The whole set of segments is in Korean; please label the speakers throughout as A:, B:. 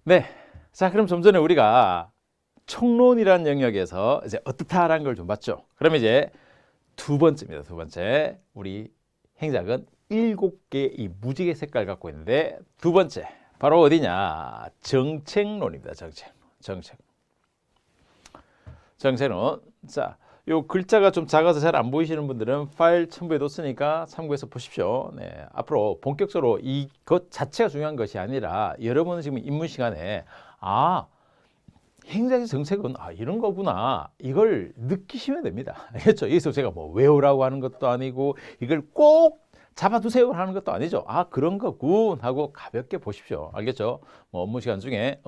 A: 네. 자, 그럼 좀 전에 우리가 총론이라는 영역에서 이제 어떻다라는 걸 좀 봤죠. 그러면 이제 두 번째입니다. 두 번째. 우리 행작은 7개의 이 무지개 색깔 갖고 있는데 두 번째. 바로 어디냐? 정책론입니다. 정책. 정책론. 자, 요 글자가 좀 작아서 잘 안 보이시는 분들은 파일 첨부해 뒀으니까 참고해서 보십시오. 네, 앞으로 본격적으로 이것 자체가 중요한 것이 아니라 여러분은 지금 입문 시간에 행정의 정책은 이런 거구나 이걸 느끼시면 됩니다. 알겠죠? 여기서 제가 뭐 외우라고 하는 것도 아니고 이걸 꼭 잡아두세요 하는 것도 아니죠. 그런 거군 하고 가볍게 보십시오. 알겠죠? 뭐 업무 시간 중에는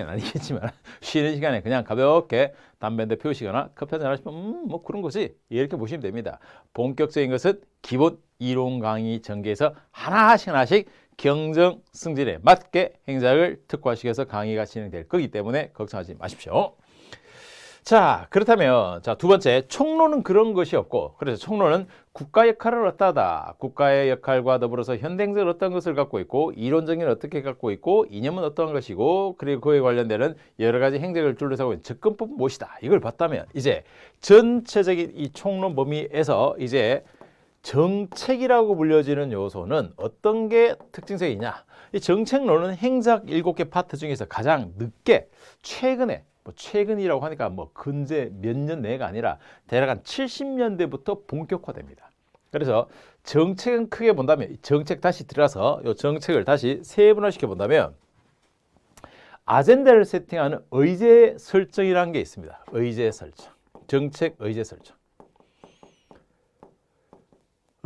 A: 아니겠지만 쉬는 시간에 그냥 가볍게 담배 한 대 피우시거나 커피 한잔 하시면 뭐 그런 거지 이렇게 보시면 됩니다. 본격적인 것은 기본 이론 강의 전개에서 하나씩 경정 승진에 맞게 행작을 특화시켜서 강의가 진행될 거기 때문에 걱정하지 마십시오. 자, 그렇다면 두 번째 총론은 그런 것이 없고, 그래서 총론은 국가 역할을 어떠하다, 국가의 역할과 더불어서 현대행정은 어떤 것을 갖고 있고 이론적인 어떻게 갖고 있고 이념은 어떠한 것이고 그리고 그에 관련되는 여러 가지 행정을 둘러싸고 있는 접근법은 무엇이다, 이걸 봤다면 이제 전체적인 이 총론 범위에서 이제 정책이라고 불려지는 요소는 어떤 게 특징적이냐, 이 정책론은 행작 7개 파트 중에서 가장 늦게 최근에 최근이라고 하니까 근재 몇 년 내가 아니라 대략 한 70년대부터 본격화됩니다. 그래서 정책은 크게 본다면 정책 다시 들어가서 이 정책을 다시 세분화시켜 본다면 아젠다를 세팅하는 의제 설정이라는 게 있습니다. 의제 설정, 정책 의제 설정.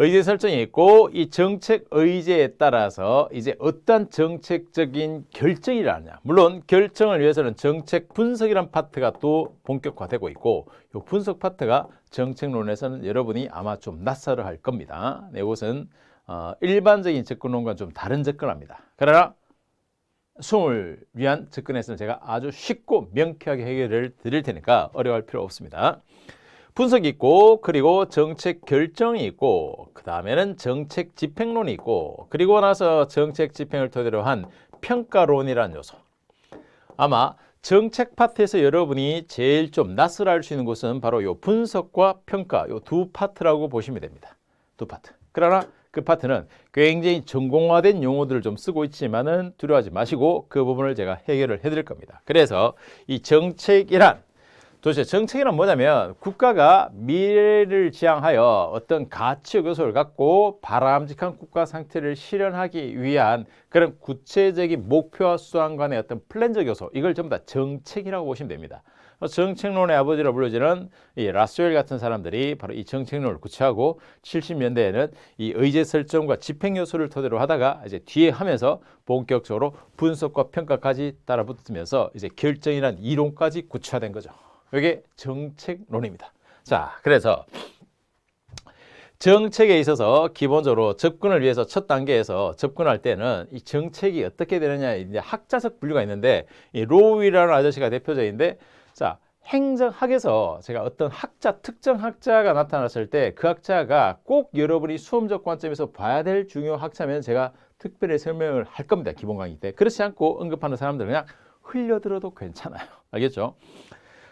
A: 의제 설정이 있고 이 정책 의제에 따라서 이제 어떤 정책적인 결정이 일어나냐. 물론 결정을 위해서는 정책 분석이란 파트가 또 본격화되고 있고 이 분석 파트가 정책론에서는 여러분이 아마 좀 낯설어 할 겁니다. 네, 이것은 일반적인 접근론과는 좀 다른 접근합니다. 그러나 수험을 위한 접근에서는 제가 아주 쉽고 명쾌하게 해결을 드릴 테니까 어려워할 필요 없습니다. 분석이 있고 그리고 정책 결정이 있고 그 다음에는 정책 집행론이 있고 그리고 나서 정책 집행을 토대로 한 평가론이라는 요소. 아마 정책 파트에서 여러분이 제일 좀 낯설어 할 수 있는 것은 바로 요 분석과 평가 요 두 파트라고 보시면 됩니다. 두 파트. 그러나 그 파트는 굉장히 전공화된 용어들을 좀 쓰고 있지만은 두려워하지 마시고 그 부분을 제가 해결을 해드릴 겁니다. 그래서 이 정책이란 도대체 정책이란 뭐냐면 국가가 미래를 지향하여 어떤 가치 요소를 갖고 바람직한 국가 상태를 실현하기 위한 그런 구체적인 목표와 수행관의 어떤 플랜적 요소, 이걸 전부 다 정책이라고 보시면 됩니다. 정책론의 아버지로 불려지는 이 라스웰 같은 사람들이 바로 이 정책론을 구체하고 70년대에는 이 의제 설정과 집행 요소를 토대로 하다가 이제 뒤에 하면서 본격적으로 분석과 평가까지 따라붙으면서 이제 결정이란 이론까지 구체화된 거죠. 이게 정책론입니다. 자, 그래서 정책에 있어서 기본적으로 접근을 위해서 첫 단계에서 접근할 때는 이 정책이 어떻게 되느냐, 이제 학자적 분류가 있는데 이 로우이라는 아저씨가 대표적인데, 자, 행정학에서 제가 어떤 특정 학자가 나타났을 때 그 학자가 꼭 여러분이 수험적 관점에서 봐야 될 중요 학자면 제가 특별히 설명을 할 겁니다. 기본 강의 때. 그렇지 않고 언급하는 사람들은 그냥 흘려들어도 괜찮아요. 알겠죠?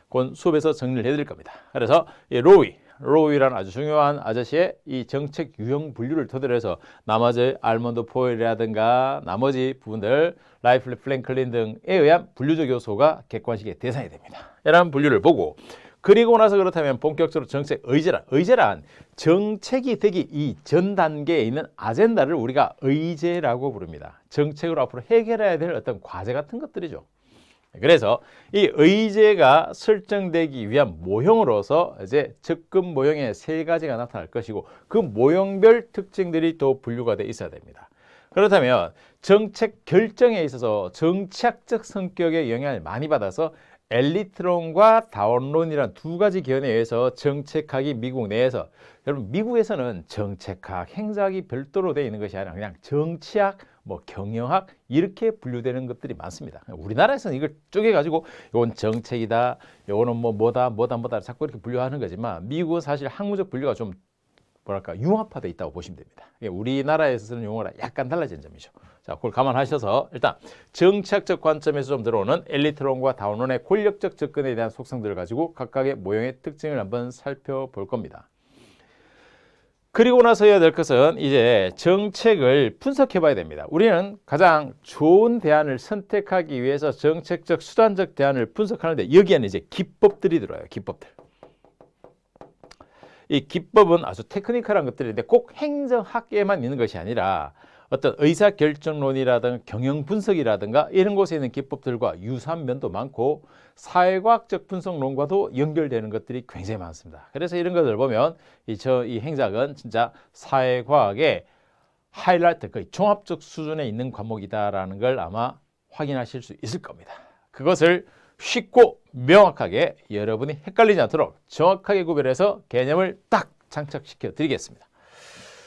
A: 곧 수업에서 정리를 해드릴 겁니다. 그래서 이 로우이라는 아주 중요한 아저씨의 이 정책 유형 분류를 토대로 해서 나머지 알몬드 포일이라든가 나머지 부분들 라이프 플랭클린 등에 의한 분류적 요소가 객관식의 대상이 됩니다. 이런 분류를 보고 그리고 나서 그렇다면 본격적으로 정책 의제란 정책이 되기 이전 단계에 있는 아젠다를 우리가 의제라고 부릅니다. 정책으로 앞으로 해결해야 될 어떤 과제 같은 것들이죠. 그래서 이 의제가 설정되기 위한 모형으로서 이제 접근 모형의 3가지가 나타날 것이고 그 모형별 특징들이 또 분류가 돼 있어야 됩니다. 그렇다면 정책 결정에 있어서 정치학적 성격의 영향을 많이 받아서 엘리트론과 다원론이란 2가지 견해에 의해서 정책학이 미국 내에서, 여러분 미국에서는 정책학, 행정학이 별도로 되어 있는 것이 아니라 그냥 정치학, 경영학 이렇게 분류되는 것들이 많습니다. 우리나라에서는 이걸 쪼개가지고 이건 정책이다, 이거는 뭐다 자꾸 이렇게 분류하는 거지만 미국은 사실 학문적 분류가 좀 뭐랄까 융합화되어 있다고 보시면 됩니다. 우리나라에서 쓰는 용어랑 약간 달라진 점이죠. 자, 그걸 감안하셔서 일단 정치학적 관점에서 좀 들어오는 엘리트론과 다운론의 권력적 접근에 대한 속성들을 가지고 각각의 모형의 특징을 한번 살펴볼 겁니다. 그리고 나서 해야 될 것은 이제 정책을 분석해 봐야 됩니다. 우리는 가장 좋은 대안을 선택하기 위해서 정책적, 수단적 대안을 분석하는데 여기에는 이제 기법들이 들어요. 기법들. 이 기법은 아주 테크니컬한 것들인데 꼭 행정학에만 있는 것이 아니라 어떤 의사결정론이라든가 경영분석이라든가 이런 곳에 있는 기법들과 유사한 면도 많고 사회과학적 분석론과도 연결되는 것들이 굉장히 많습니다. 그래서 이런 것을 보면 이 행작은 진짜 사회과학의 하이라이트, 거의 종합적 수준에 있는 과목이다라는 걸 아마 확인하실 수 있을 겁니다. 그것을 쉽고 명확하게 여러분이 헷갈리지 않도록 정확하게 구별해서 개념을 딱 장착시켜 드리겠습니다.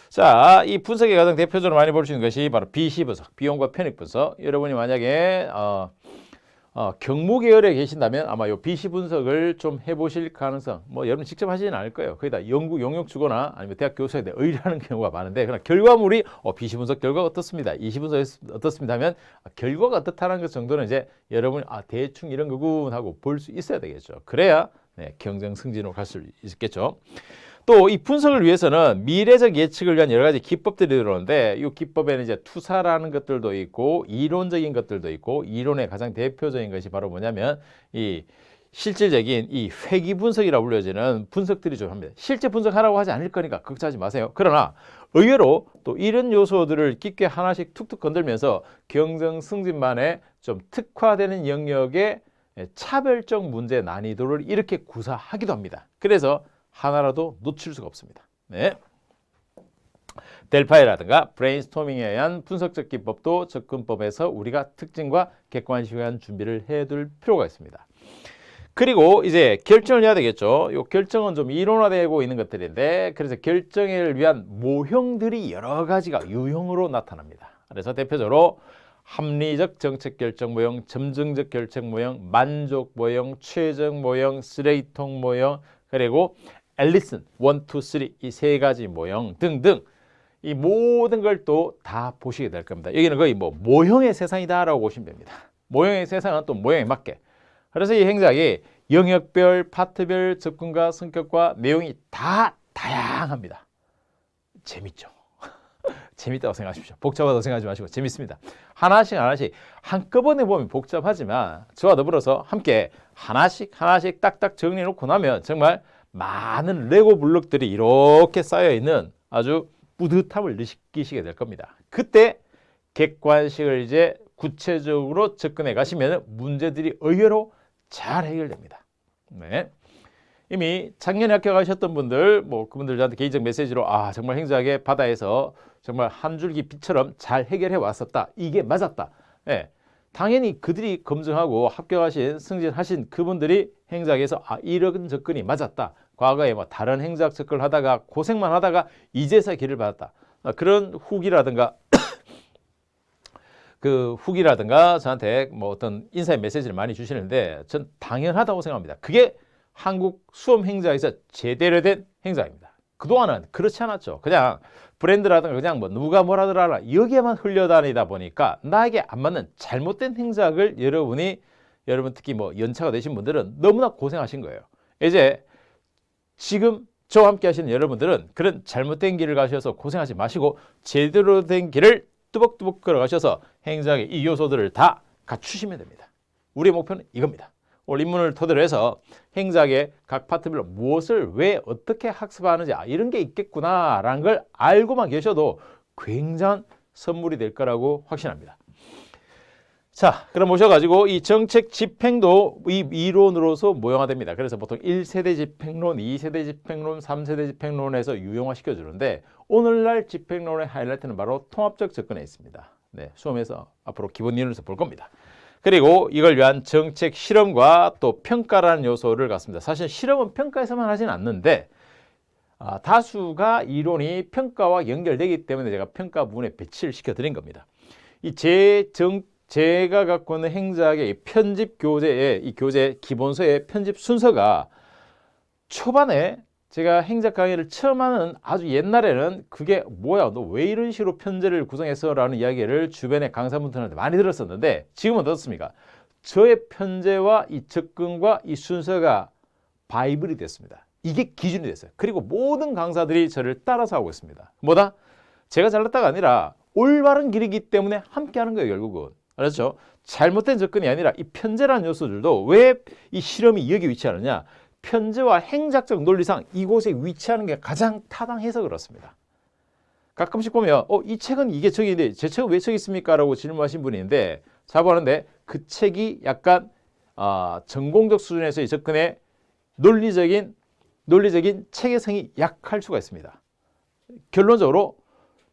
A: 자, 이 분석의 가장 대표적으로 많이 볼 수 있는 것이 바로 BC 분석, 비용과 편익 분석. 여러분이 만약에 경무 계열에 계신다면 아마 이 BC 분석을 좀 해보실 가능성, 뭐 여러분 직접 하지는 않을 거예요. 거의 다 연구 용역 주거나 아니면 대학 교수에 대해 의뢰하는 경우가 많은데, 그러나 결과물이 BC 분석 결과가 어떻습니다, EC 분석 어떻습니다 하면 결과가 어떻다는 것 정도는 이제 여러분이 대충 이런 거군 하고 볼 수 있어야 되겠죠. 그래야 경쟁 승진으로 갈 수 있겠죠. 또 이 분석을 위해서는 미래적 예측을 위한 여러 가지 기법들이 들어오는데, 이 기법에는 이제 투사라는 것들도 있고 이론적인 것들도 있고, 이론의 가장 대표적인 것이 바로 뭐냐면 이 실질적인 이 회귀 분석이라고 불려지는 분석들이 좀 합니다. 실제 분석하라고 하지 않을 거니까 걱정하지 마세요. 그러나 의외로 또 이런 요소들을 깊게 하나씩 툭툭 건들면서 경쟁 승진만에 좀 특화되는 영역의 차별적 문제 난이도를 이렇게 구사하기도 합니다. 그래서 하나라도 놓칠 수가 없습니다. 네. 델파이라든가 브레인스토밍에 의한 분석적 기법도 접근법에서 우리가 특징과 객관식에 의한 준비를 해둘 필요가 있습니다. 그리고 이제 결정을 해야 되겠죠. 이 결정은 좀 이론화되고 있는 것들인데, 그래서 결정을 위한 모형들이 여러 가지가 유형으로 나타납니다. 그래서 대표적으로 합리적 정책 결정 모형, 점증적 결정 모형, 만족 모형, 최적 모형, 쓰레기통 모형, 그리고 앨리슨 1, 2, 3 이 세 가지 모형 등등, 이 모든 걸 또 다 보시게 될 겁니다. 여기는 거의 뭐 모형의 세상이다라고 보시면 됩니다. 모형의 세상은 또 모형에 맞게. 그래서 이 행작이 영역별, 파트별 접근과 성격과 내용이 다 다양합니다. 재밌죠? 재밌다고 생각하십시오. 복잡하다고 생각하지 마시고 재밌습니다. 하나씩 한꺼번에 보면 복잡하지만 저와 더불어서 함께 하나씩 딱딱 정리해 놓고 나면 정말 많은 레고 블록들이 이렇게 쌓여있는 아주 뿌듯함을 느끼시게 될 겁니다. 그때 객관식을 이제 구체적으로 접근해 가시면 문제들이 의외로 잘 해결됩니다. 네. 이미 작년에 합격하셨던 분들, 뭐 그분들 저한테 개인적 메시지로 정말 행자하게 바다에서 정말 한 줄기 빛처럼 잘 해결해 왔었다, 이게 맞았다. 네. 당연히 그들이 검증하고 합격하신, 승진하신 그분들이 행작에서 이런 접근이 맞았다, 과거에 뭐 다른 행작 접근을 하다가 고생만 하다가 이제서 길을 받았다, 그런 후기라든가 저한테 뭐 어떤 인사의 메시지를 많이 주시는데 전 당연하다고 생각합니다. 그게 한국 수험 행사에서 제대로 된 행사입니다. 그동안은 그렇지 않았죠. 그냥 브랜드라든가 그냥 뭐 누가 뭐라더라 여기에만 흘려다니다 보니까 나에게 안 맞는 잘못된 행사를 여러분 특히 뭐 연차가 되신 분들은 너무나 고생하신 거예요. 이제 지금 저와 함께 하시는 여러분들은 그런 잘못된 길을 가셔서 고생하지 마시고 제대로 된 길을 뚜벅뚜벅 걸어가셔서 행사의 이 요소들을 다 갖추시면 됩니다. 우리의 목표는 이겁니다. 오늘 입문을 토대로 해서 행작의 각 파트별로 무엇을 왜 어떻게 학습하는지 이런 게 있겠구나라는 걸 알고만 계셔도 굉장한 선물이 될 거라고 확신합니다. 자, 그럼 오셔가지고 이 정책 집행도 이 이론으로서 모형화됩니다. 그래서 보통 1세대 집행론, 2세대 집행론, 3세대 집행론에서 유형화시켜 주는데, 오늘날 집행론의 하이라이트는 바로 통합적 접근에 있습니다. 네, 수험에서 앞으로 기본 이론에서 볼 겁니다. 그리고 이걸 위한 정책 실험과 또 평가라는 요소를 갖습니다. 사실 실험은 평가에서만 하진 않는데 다수가 이론이 평가와 연결되기 때문에 제가 평가 부분에 배치를 시켜드린 겁니다. 제가 갖고 있는 행작의 편집 교재의 이 교재 기본서의 편집 순서가 초반에 제가 행작 강의를 처음 하는 아주 옛날에는 그게 뭐야, 너 왜 이런 식으로 편제를 구성했어? 라는 이야기를 주변의 강사분들한테 많이 들었었는데 지금은 어떻습니까? 저의 편제와 이 접근과 이 순서가 바이블이 됐습니다. 이게 기준이 됐어요. 그리고 모든 강사들이 저를 따라서 하고 있습니다. 뭐다? 제가 잘났다가 아니라 올바른 길이기 때문에 함께하는 거예요, 결국은. 그렇죠? 잘못된 접근이 아니라 이 편제라는 요소들도 왜 이 실험이 여기 위치하느냐? 편제와 행작적 논리상 이곳에 위치하는 게 가장 타당해서 그렇습니다. 가끔씩 보면 이 책은 이게 저기인데 제 책은 왜 저기 있습니까? 라고 질문하신 분이 있는데 자 보는데 그 책이 약간 전공적 수준에서의 접근에 논리적인 체계성이 약할 수가 있습니다. 결론적으로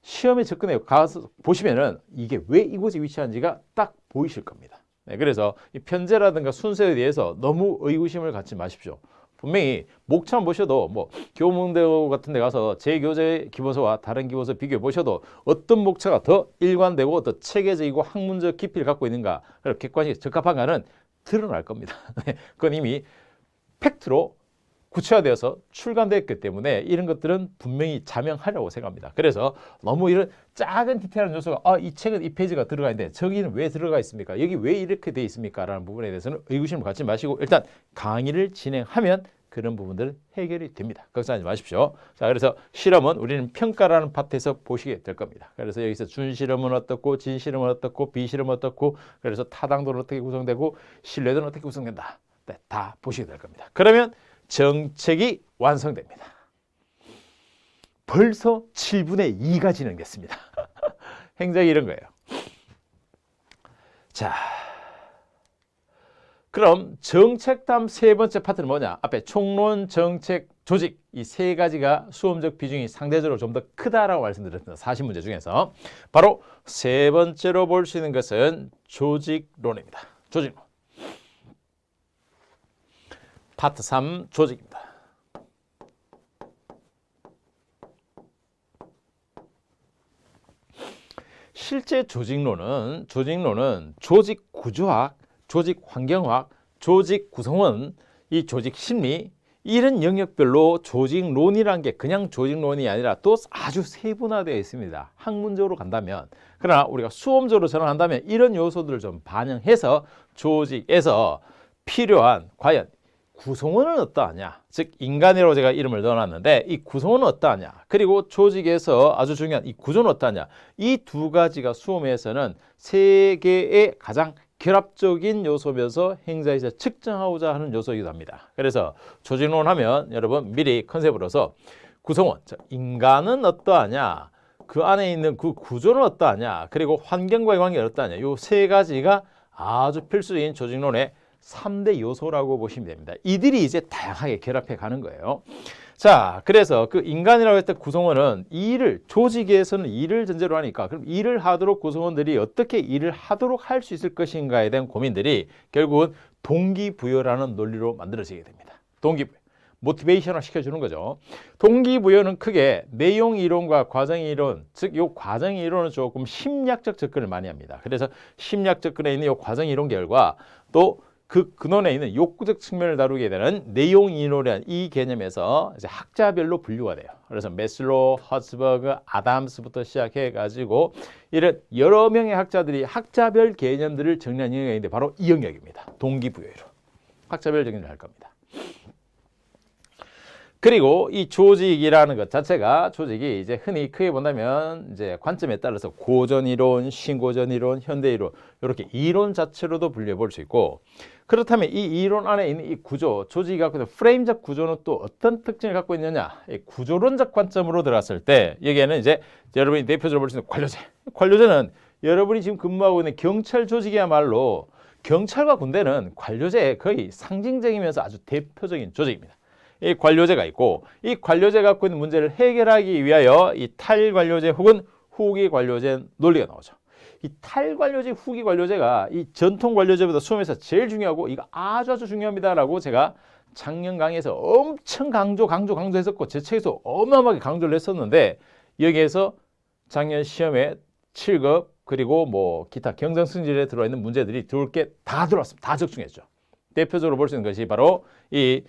A: 시험에 접근해 가서 보시면은 이게 왜 이곳에 위치한지가 딱 보이실 겁니다. 네, 그래서 이 편제라든가 순서에 대해서 너무 의구심을 갖지 마십시오. 분명히 목차만 보셔도 뭐 교문대 같은 데 가서 제 교재 기본서와 다른 기본서 비교해 보셔도 어떤 목차가 더 일관되고 더 체계적이고 학문적 깊이를 갖고 있는가, 객관식이 적합한가는 드러날 겁니다. 그건 이미 팩트로 구체화되어서 출간됐기 때문에 이런 것들은 분명히 자명하려고 생각합니다. 그래서 너무 이런 작은 디테일한 요소가 이 책은 이 페이지가 들어가 있는데 저기는 왜 들어가 있습니까? 여기 왜 이렇게 돼 있습니까? 라는 부분에 대해서는 의구심을 갖지 마시고 일단 강의를 진행하면 그런 부분들은 해결이 됩니다. 걱정하지 마십시오. 자, 그래서 실험은 우리는 평가라는 파트에서 보시게 될 겁니다. 그래서 여기서 준실험은 어떻고 진실험은 어떻고 비실험은 어떻고 그래서 타당도는 어떻게 구성되고 신뢰도는 어떻게 구성된다. 네, 다 보시게 될 겁니다. 그러면 정책이 완성됩니다. 벌써 7분의 2가 진행됐습니다. 행작이 이런 거예요. 자, 그럼 정책 다음 세 번째 파트는 뭐냐? 앞에 총론, 정책, 조직 이 세 가지가 수험적 비중이 상대적으로 좀 더 크다라고 말씀드렸습니다. 40문제 중에서 바로 세 번째로 볼 수 있는 것은 조직론입니다. 조직론. 파트 3 조직입니다. 실제 조직론은 조직 구조학, 조직 환경학, 조직 구성원, 이 조직 심리 이런 영역별로 조직론이라는 게 그냥 조직론이 아니라 또 아주 세분화되어 있습니다. 학문적으로 간다면. 그러나 우리가 수험적으로 전환한다면 이런 요소들을 좀 반영해서 조직에서 필요한 과연 구성원은 어떠하냐, 즉 인간이라고 제가 이름을 넣어놨는데 이 구성원은 어떠하냐, 그리고 조직에서 아주 중요한 이 구조는 어떠하냐, 이 두 가지가 수험에서는 세 개의 가장 결합적인 요소면서 행사에서 측정하고자 하는 요소이기도 합니다. 그래서 조직론 하면 여러분 미리 컨셉으로서 구성원, 즉 인간은 어떠하냐, 그 안에 있는 그 구조는 어떠하냐, 그리고 환경과의 관계가 어떠하냐, 이 세 가지가 아주 필수적인 조직론의 3대 요소라고 보시면 됩니다. 이들이 이제 다양하게 결합해 가는 거예요. 자, 그래서 그 인간이라고 했을 때 구성원은 조직에서는 일을 전제로 하니까 그럼 일을 하도록 구성원들이 어떻게 일을 하도록 할 수 있을 것인가에 대한 고민들이 결국은 동기부여라는 논리로 만들어지게 됩니다. 동기부여. 모티베이션을 시켜주는 거죠. 동기부여는 크게 내용 이론과 과정 이론, 즉 이 과정 이론은 조금 심리학적 접근을 많이 합니다. 그래서 심리학 접근에 있는 이 과정 이론 계열과 또 그 근원에 있는 욕구적 측면을 다루게 되는 내용 이론이라는 이 개념에서 이제 학자별로 분류가 돼요. 그래서 메슬로우, 허즈버그, 아담스부터 시작해 가지고 이런 여러 명의 학자들이 학자별 개념들을 정리한 영역인데 바로 이 영역입니다. 동기부여로 학자별 정리를 할 겁니다. 그리고 이 조직이라는 것 자체가 조직이 이제 흔히 크게 본다면 이제 관점에 따라서 고전 이론, 신고전 이론, 현대 이론 이렇게 이론 자체로도 분류해 볼 수 있고 그렇다면 이 이론 안에 있는 이 구조, 조직이 갖고 있는 프레임적 구조는 또 어떤 특징을 갖고 있느냐? 이 구조론적 관점으로 들어갔을 때 여기에는 이제 여러분이 대표적으로 볼 수 있는 관료제. 관료제는 여러분이 지금 근무하고 있는 경찰 조직이야말로 경찰과 군대는 관료제의 거의 상징적이면서 아주 대표적인 조직입니다. 이 관료제가 있고 이 관료제가 갖고 있는 문제를 해결하기 위하여 이 탈관료제 혹은 후기관료제 논리가 나오죠. 이 탈관료제, 후기관료제가 이 전통 관료제보다 수험에서 제일 중요하고 이거 아주 중요합니다라고 제가 작년 강의에서 엄청 강조했었고 제 책에서 어마어마하게 강조를 했었는데 여기에서 작년 시험에 7급 그리고 뭐 기타 경정승진에 들어있는 문제들이 들어올 게 다 들어왔습니다. 다 적중했죠. 대표적으로 볼 수 있는 것이 바로 이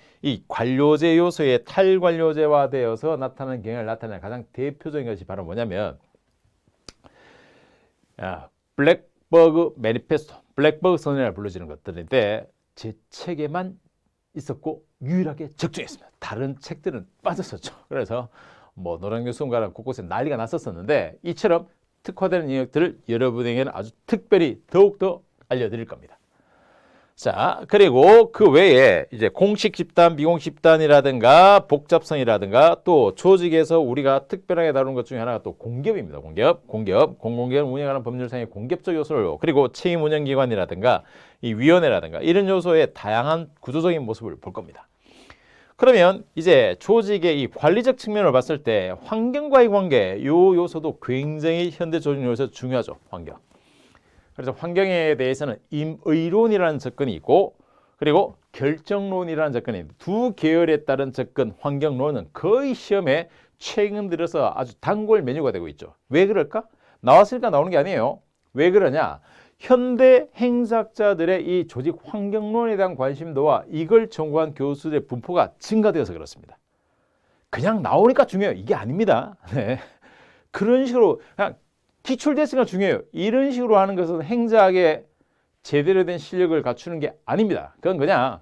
A: 관료제 요소의 탈관료제화되어서 나타나는 경향을 나타내는 가장 대표적인 것이 바로 뭐냐면 블랙버그 매니페스토, 블랙버그 선언이라 불러지는 것들인데 제 책에만 있었고 유일하게 적중했습니다. 다른 책들은 빠졌었죠. 그래서 뭐 노량교 수험가랑 곳곳에 난리가 났었는데 이처럼 특화되는 영역들을 여러분에게는 아주 특별히 더욱더 알려드릴 겁니다. 자, 그리고 그 외에 이제 공식 집단, 비공식 집단이라든가 복잡성이라든가 또 조직에서 우리가 특별하게 다루는 것 중에 하나가 또 공기업입니다. 공공기업을 운영하는 법률상의 공기업적 요소를 그리고 책임 운영기관이라든가 이 위원회라든가 이런 요소의 다양한 구조적인 모습을 볼 겁니다. 그러면 이제 조직의 이 관리적 측면을 봤을 때 환경과의 관계, 요 요소도 굉장히 현대 조직 요소에서 중요하죠. 환경. 그래서 환경에 대해서는 임의론이라는 접근이 있고 그리고 결정론이라는 접근이 있는데 두 계열에 따른 접근, 환경론은 거의 시험에 최근 들어서 아주 단골 메뉴가 되고 있죠. 왜 그럴까? 나왔으니까 나오는 게 아니에요. 왜 그러냐? 현대 행사학자들의 이 조직 환경론에 대한 관심도와 이걸 전공한 교수들의 분포가 증가되어서 그렇습니다. 그냥 나오니까 중요해요. 이게 아닙니다. 네. 그런 식으로 그냥 기출됐으니까 중요해요. 이런 식으로 하는 것은 행사학의 제대로 된 실력을 갖추는 게 아닙니다. 그건 그냥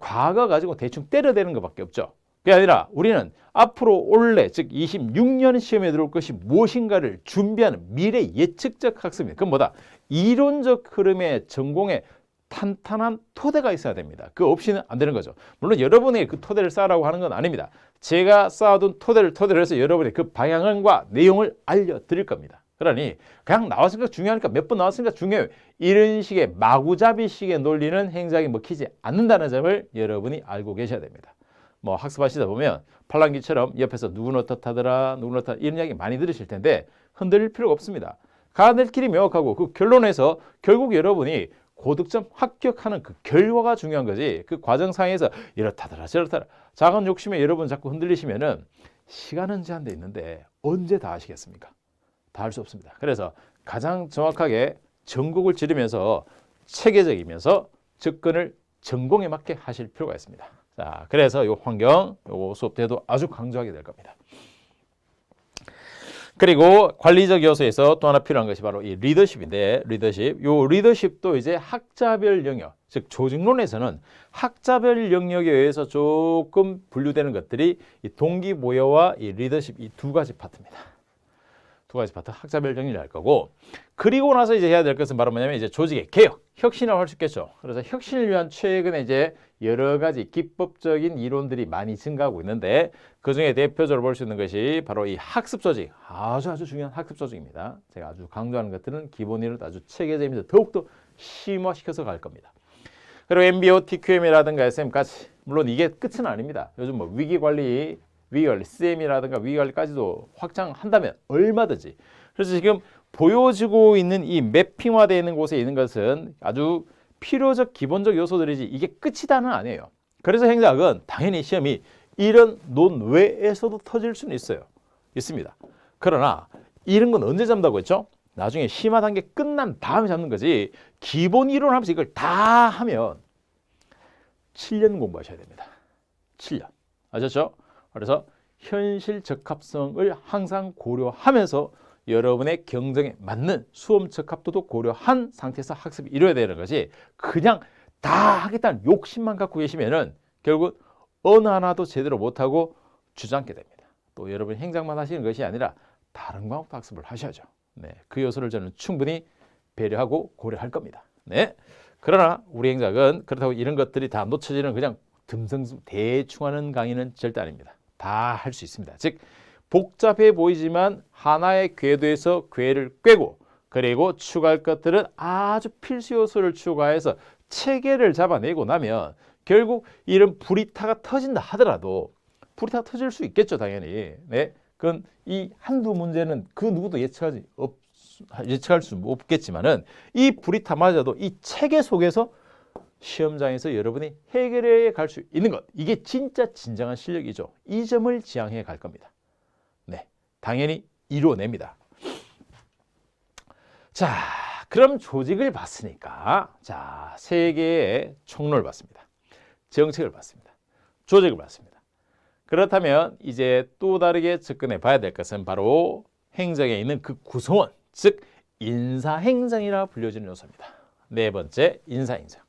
A: 과거 가지고 대충 때려대는 것밖에 없죠. 그게 아니라 우리는 앞으로 올해 즉 26년 시험에 들어올 것이 무엇인가를 준비하는 미래 예측적 학습입니다. 그건 뭐다? 이론적 흐름의 전공에 탄탄한 토대가 있어야 됩니다. 그 없이는 안 되는 거죠. 물론 여러분에게 그 토대를 쌓으라고 하는 건 아닙니다. 제가 쌓아둔 토대를 토대로 해서 여러분의 그 방향과 내용을 알려드릴 겁니다. 그러니 그냥 나왔으니까 중요하니까 몇 번 나왔으니까 중요해요. 이런 식의 마구잡이식의 논리는 행사학에 먹히지 않는다는 점을 여러분이 알고 계셔야 됩니다. 뭐 학습하시다 보면 팔랑귀처럼 옆에서 누구는 어떻다더라 누구는 어떻다 이런 이야기 많이 들으실 텐데 흔들릴 필요가 없습니다. 가야 될 길이 명확하고 그 결론에서 결국 여러분이 고득점 합격하는 그 결과가 중요한 거지 그 과정상에서 이렇다더라 저렇다더라 작은 욕심에 여러분 자꾸 흔들리시면은 시간은 제한돼 있는데 언제 다 하시겠습니까? 다 할 수 없습니다. 그래서 가장 정확하게 전국을 찌르면서 체계적이면서 접근을 전공에 맞게 하실 필요가 있습니다. 자, 그래서 이 환경, 요 수업 때도 아주 강조하게 될 겁니다. 그리고 관리적 요소에서 또 하나 필요한 것이 바로 이 리더십인데, 요 리더십도 이제 학자별 영역, 즉 조직론에서는 학자별 영역에 의해서 조금 분류되는 것들이 이 동기부여와 이 리더십 이 두 가지 파트입니다. 두 가지 파트 학자별 정리를 할 거고 그리고 나서 이제 해야 될 것은 바로 뭐냐면 이제 조직의 개혁, 혁신이라고 할 수 있겠죠. 그래서 혁신을 위한 최근에 이제 여러 가지 기법적인 이론들이 많이 증가하고 있는데 그 중에 대표적으로 볼 수 있는 것이 바로 이 학습 조직, 아주 중요한 학습 조직입니다. 제가 아주 강조하는 것들은 기본 이론도 아주 체계적이면서 더욱더 심화시켜서 갈 겁니다. 그리고 MBO, TQM이라든가 SM까지 물론 이게 끝은 아닙니다. 요즘 뭐 위기관리, CM이라든가 위기관리까지도 확장한다면 얼마든지. 그래서 지금 보여지고 있는 이 매핑화되어 있는 곳에 있는 것은 아주 필요적 기본적 요소들이지 이게 끝이다는 아니에요. 그래서 행사학은 당연히 시험이 이런 논외에서도 터질 수는 있습니다. 그러나 이런 건 언제 잡는다고 했죠? 나중에 심화 단계 끝난 다음에 잡는 거지 기본 이론 하면서 이걸 다 하면 7년 공부하셔야 됩니다. 7년. 아셨죠? 그래서 현실 적합성을 항상 고려하면서 여러분의 경쟁에 맞는 수험 적합도도 고려한 상태에서 학습이 이루어야 되는 것이 그냥 다 하겠다는 욕심만 갖고 계시면은 결국 어느 하나도 제대로 못하고 주저앉게 됩니다. 또 여러분 행장만 하시는 것이 아니라 다른 과목도 학습을 하셔야죠. 네, 그 요소를 저는 충분히 배려하고 고려할 겁니다. 네. 그러나 우리 행작은 그렇다고 이런 것들이 다 놓쳐지는 그냥 듬성듬 대충 하는 강의는 절대 아닙니다. 다 할 수 있습니다. 즉 복잡해 보이지만 하나의 궤도에서 궤를 꿰고 그리고 추가할 것들은 아주 필수 요소를 추가해서 체계를 잡아내고 나면 결국 이런 브리타가 터진다 하더라도 브리타가 터질 수 있겠죠, 당연히. 네, 그건 이 한두 문제는 그 누구도 예측할 수 없겠지만은 이 브리타마저도 이 체계 속에서 시험장에서 여러분이 해결해 갈 수 있는 것, 이게 진짜 진정한 실력이죠. 이 점을 지향해 갈 겁니다. 네, 당연히 이루어냅니다. 자, 그럼 조직을 봤으니까 자, 세 개의 총론을 봤습니다. 정책을 봤습니다. 조직을 봤습니다. 그렇다면 이제 또 다르게 접근해 봐야 될 것은 바로 행정에 있는 그 구성원, 즉 인사행정이라 불려지는 요소입니다. 네 번째, 인사행정.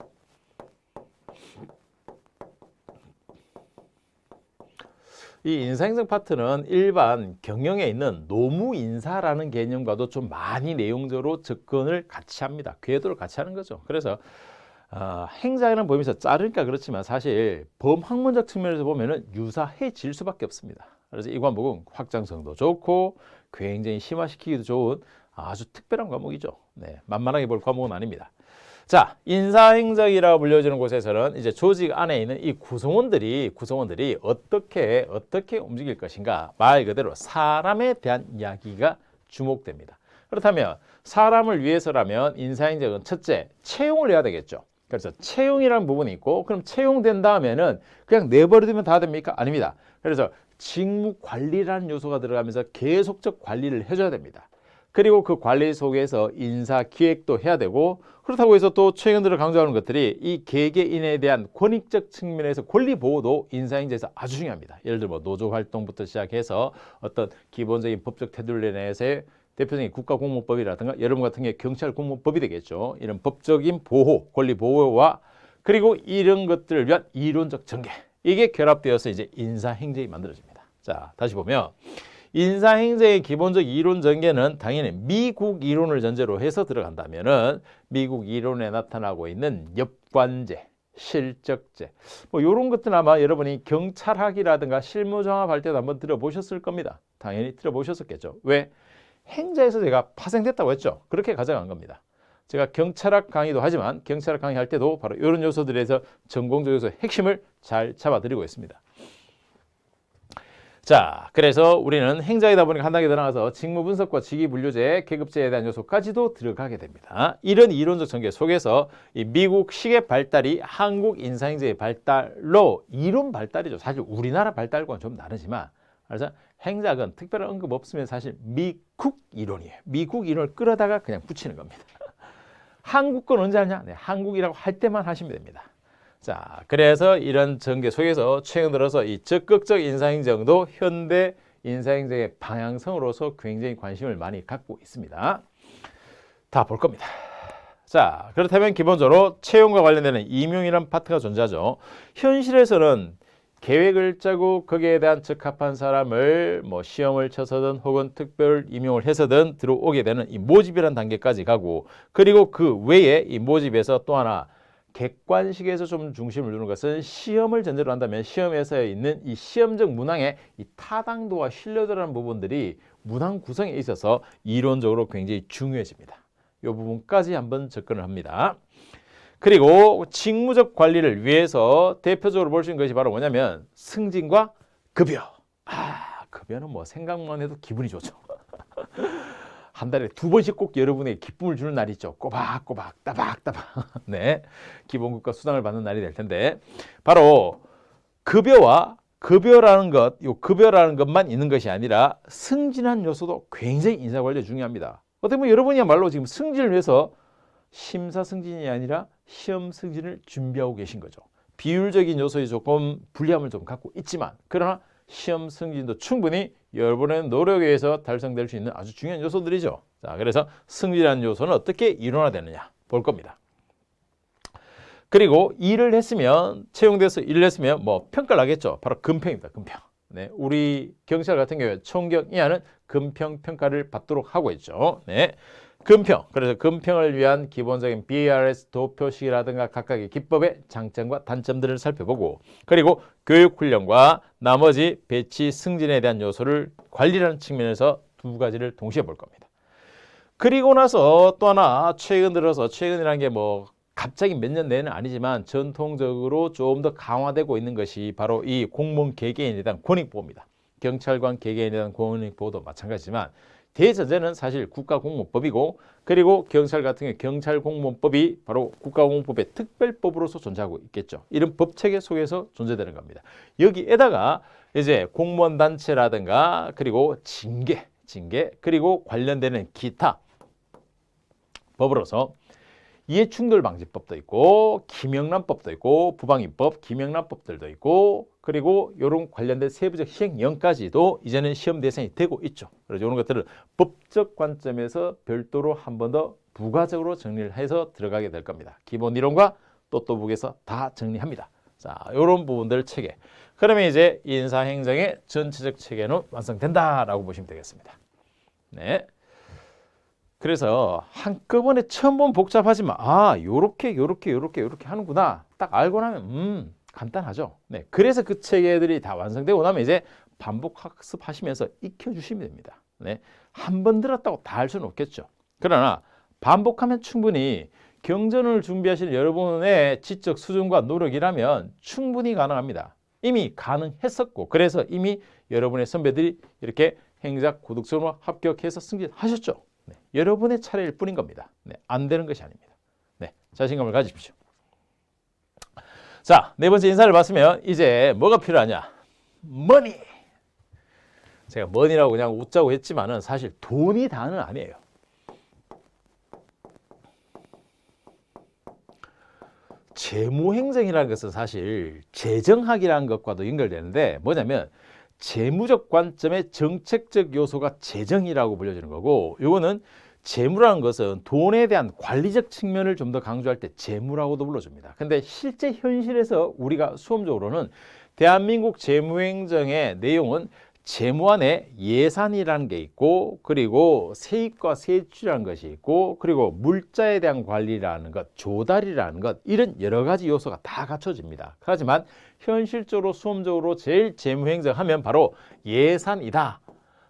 A: 이 인사행정 파트는 일반 경영에 있는 노무인사라는 개념과도 좀 많이 내용적으로 접근을 같이 합니다. 궤도를 같이 하는 거죠. 그래서 행자라는 범위에서 자르니까 그렇지만 사실 범학문적 측면에서 보면은 유사해질 수밖에 없습니다. 그래서 이 과목은 확장성도 좋고 굉장히 심화시키기도 좋은 아주 특별한 과목이죠. 네, 만만하게 볼 과목은 아닙니다. 자, 인사행정이라고 불려지는 곳에서는 이제 조직 안에 있는 이 구성원들이 어떻게 움직일 것인가, 말 그대로 사람에 대한 이야기가 주목됩니다. 그렇다면 사람을 위해서라면 인사행정은 첫째, 채용을 해야 되겠죠. 그래서 채용이라는 부분이 있고, 그럼 채용된 다음에는 그냥 내버려두면 다 됩니까? 아닙니다. 그래서 직무 관리라는 요소가 들어가면서 계속적 관리를 해줘야 됩니다. 그리고 그 관리 속에서 인사 기획도 해야 되고, 그렇다고 해서 또 최근 강조하는 것들이 이 개개인에 대한 권익적 측면에서 권리 보호도 인사행정에서 아주 중요합니다. 예를 들어 노조 활동부터 시작해서 어떤 기본적인 법적 테두리 내에서의 대표적인 국가공무법이라든가 여러분 같은 게 경찰공무법이 되겠죠. 이런 법적인 보호, 권리 보호와 그리고 이런 것들을 위한 이론적 전개, 이게 결합되어서 이제 인사행정이 만들어집니다. 자, 다시 보면 인사행정의 기본적 이론 전개는 당연히 미국 이론을 전제로 해서 들어간다면은 미국 이론에 나타나고 있는 엽관제, 실적제, 뭐 이런 것들은 아마 여러분이 경찰학이라든가 실무정합할 때도 한번 들어보셨을 겁니다. 당연히 들어보셨었겠죠. 왜? 행자에서 제가 파생됐다고 했죠. 그렇게 가져간 겁니다. 제가 경찰학 강의도 하지만 경찰학 강의할 때도 바로 이런 요소들에서 전공적 요소의 핵심을 잘 잡아드리고 있습니다. 자, 그래서 우리는 행자이다 보니까 한 단계 더 나가서 직무 분석과 직위 분류제, 계급제에 대한 요소까지도 들어가게 됩니다. 이런 이론적 전개 속에서 이 미국식의 발달이 한국 인사행정의 발달로 이론 발달이죠. 사실 우리나라 발달과는 좀 다르지만, 그래서 행자학은 특별한 언급 없으면 사실 미국 이론이에요. 미국 이론을 끌어다가 그냥 붙이는 겁니다. 한국 건 언제 하냐? 네, 한국이라고 할 때만 하시면 됩니다. 자, 그래서 이런 전개 속에서 최근 들어서 이 적극적 인사행정도 현대 인사행정의 방향성으로서 굉장히 관심을 많이 갖고 있습니다. 다 볼 겁니다. 자, 그렇다면 기본적으로 채용과 관련되는 임용이라는 파트가 존재하죠. 현실에서는 계획을 짜고 거기에 대한 적합한 사람을 뭐 시험을 쳐서든 혹은 특별 임용을 해서든 들어오게 되는 이 모집이라는 단계까지 가고, 그리고 그 외에 이 모집에서 또 하나 객관식에서 좀 중심을 두는 것은 시험을 전제로 한다면 시험에서 있는 이 시험적 문항의 이 타당도와 신뢰도라는 부분들이 문항 구성에 있어서 이론적으로 굉장히 중요해집니다. 이 부분까지 한번 접근을 합니다. 그리고 직무적 관리를 위해서 대표적으로 볼 수 있는 것이 바로 뭐냐면 승진과 급여. 급여는 뭐 생각만 해도 기분이 좋죠. 한 달에 2번씩 꼭 여러분에게 기쁨을 주는 날이 있죠. 꼬박꼬박, 따박따박. 네, 기본급과 수당을 받는 날이 될 텐데, 바로 급여라는 것만 있는 것이 아니라 승진한 요소도 굉장히 인사관리에 중요합니다. 어떻게 보면 여러분이야말로 지금 승진을 위해서 심사 승진이 아니라 시험 승진을 준비하고 계신 거죠. 비율적인 요소에 조금 불리함을 좀 갖고 있지만, 그러나 시험 승진도 충분히 여러분의 노력에 의해서 달성될 수 있는 아주 중요한 요소들이죠. 자, 그래서 승진이라는 요소는 어떻게 이론화되느냐 볼 겁니다. 그리고 채용돼서 일을 했으면 뭐 평가를 하겠죠. 바로 금평입니다. 금평. 네, 우리 경찰 같은 경우에 총경 이하는 금평 평가를 받도록 하고 있죠. 네. 금평, 그래서 금평을 위한 기본적인 BRS 도표식이라든가 각각의 기법의 장점과 단점들을 살펴보고, 그리고 교육훈련과 나머지 배치 승진에 대한 요소를 관리라는 측면에서 두 가지를 동시에 볼 겁니다. 그리고 나서 또 하나 최근이라는 게 뭐 갑자기 몇 년 내는 아니지만 전통적으로 좀 더 강화되고 있는 것이 바로 이 공무원 개개인에 대한 권익보호입니다. 경찰관 개개인에 대한 권익보호도 마찬가지지만 대전제는 사실 국가공무법이고, 그리고 경찰 같은 경우 경찰공무원법이 바로 국가공무법의 특별법으로서 존재하고 있겠죠. 이런 법체계 속에서 존재되는 겁니다. 여기에다가 이제 공무원 단체라든가 그리고 징계 그리고 관련되는 기타 법으로서 이해충돌방지법도 있고 김영란법도 있고 부방위법, 김영란법들도 있고 그리고 이런 관련된 세부적 시행령까지도 이제는 시험 대상이 되고 있죠. 그래서 이런 것들을 법적 관점에서 별도로 한 번 더 부가적으로 정리를 해서 들어가게 될 겁니다. 기본 이론과 또또북에서 다 정리합니다. 자, 이런 부분들 체계. 그러면 이제 인사행정의 전체적 체계는 완성된다라고 보시면 되겠습니다. 네. 그래서 한꺼번에 처음 보면 복잡하지만 요렇게 하는구나 딱 알고 나면 간단하죠. 네, 그래서 그 체계들이 다 완성되고 나면 이제 반복 학습하시면서 익혀주시면 됩니다. 네, 한 번 들었다고 다 할 수는 없겠죠. 그러나 반복하면 충분히 경전을 준비하실 여러분의 지적 수준과 노력이라면 충분히 가능합니다. 이미 가능했었고 그래서 이미 여러분의 선배들이 이렇게 행작 고득점으로 합격해서 승진하셨죠. 네, 여러분의 차례일 뿐인 겁니다. 네, 안 되는 것이 아닙니다. 네, 자신감을 가지십시오. 자, 네 번째 인사를 봤으면 이제 뭐가 필요하냐? 머니. 제가 머니라고 그냥 웃자고 했지만은 사실 돈이 다는 아니에요. 재무행정이라는 것은 사실 재정학이라는 것과도 연결되는데 뭐냐면 재무적 관점의 정책적 요소가 재정이라고 불려지는 거고 이거는 재무라는 것은 돈에 대한 관리적 측면을 좀 더 강조할 때 재무라고도 불러줍니다. 근데 실제 현실에서 우리가 수험적으로는 대한민국 재무행정의 내용은 재무 안에 예산이라는 게 있고 그리고 세입과 세출이라는 것이 있고 그리고 물자에 대한 관리라는 것, 조달이라는 것 이런 여러 가지 요소가 다 갖춰집니다. 하지만 현실적으로 수험적으로 제일 재무행정하면 바로 예산이다.